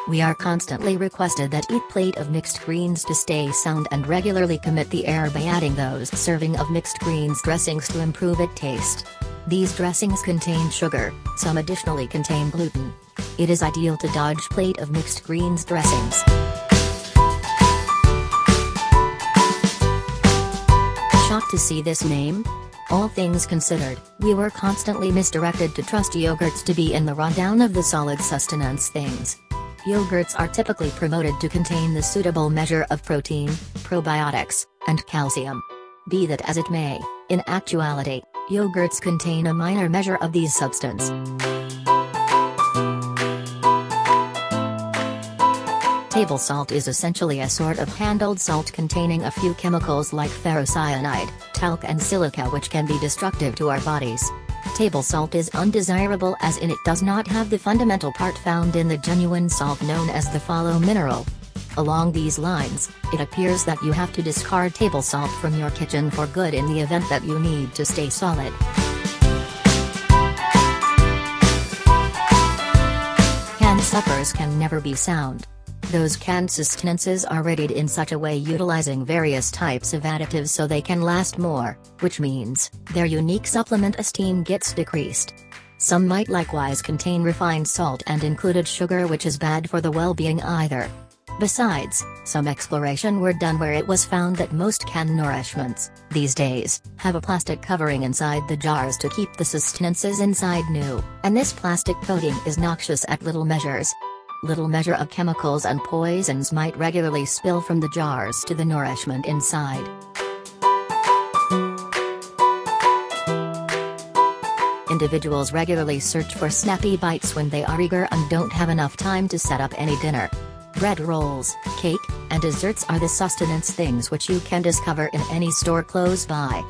We are constantly requested that eat plate of mixed greens to stay sound and regularly commit the air by adding those serving of mixed greens dressings to improve its taste. These dressings contain sugar, some additionally contain gluten. It is ideal to dodge plate of mixed greens dressings. Shocked to see this name? All things considered, we were constantly misdirected to trust yogurts to be in the rundown of the solid sustenance things. Yogurts are typically promoted to contain the suitable measure of protein, probiotics, and calcium. Be that as it may, in actuality, yogurts contain a minor measure of these substances. Table salt is essentially a sort of handled salt containing a few chemicals like ferrocyanide, talc and silica which can be destructive to our bodies. Table salt is undesirable as in it does not have the fundamental part found in the genuine salt known as the follow mineral. Along these lines, it appears that you have to discard table salt from your kitchen for good in the event that you need to stay solid. Canned suppers can never be sound. Those canned sustenances are rated in such a way utilizing various types of additives so they can last more, which means their unique supplement esteem gets decreased. Some might likewise contain refined salt and included sugar which is bad for the well-being either. Besides, some exploration were done where it was found that most canned nourishments, these days, have a plastic covering inside the jars to keep the sustenances inside new, and this plastic coating is noxious at little measures. Little measure of chemicals and poisons might regularly spill from the jars to the nourishment inside. Individuals regularly search for snappy bites when they are eager and don't have enough time to set up any dinner. Bread rolls, cake, and desserts are the sustenance things which you can discover in any store close by.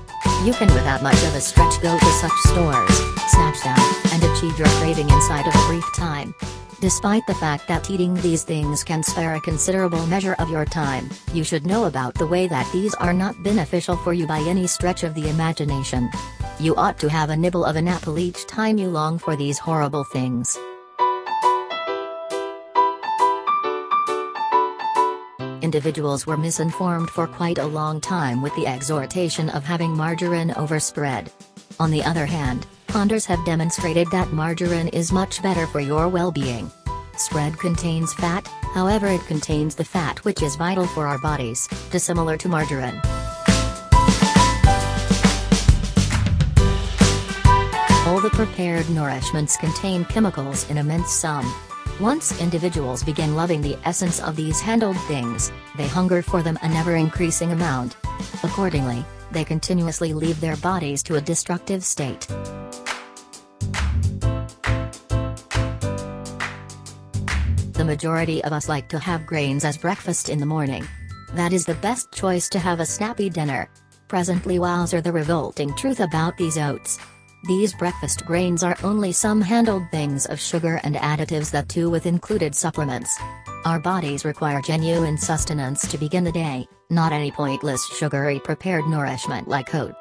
You can without much of a stretch go to such stores, snatch them, and achieve your craving inside of a brief time. Despite the fact that eating these things can spare a considerable measure of your time, you should know about the way that these are not beneficial for you by any stretch of the imagination. You ought to have a nibble of an apple each time you long for these horrible things. Individuals were misinformed for quite a long time with the exhortation of having margarine over spread. On the other hand, ponders have demonstrated that margarine is much better for your well-being. Spread contains fat, however it contains the fat which is vital for our bodies, dissimilar to margarine. All the prepared nourishments contain chemicals in immense sum. Once individuals begin loving the essence of these handled things, they hunger for them a never-increasing amount. Accordingly, they continuously leave their bodies to a destructive state. The majority of us like to have grains as breakfast in the morning. That is the best choice to have a snappy dinner. Presently whiles are the revolting truth about these oats. These breakfast grains are only some handled things of sugar and additives that too with included supplements. Our bodies require genuine sustenance to begin the day, not any pointless sugary prepared nourishment like oat.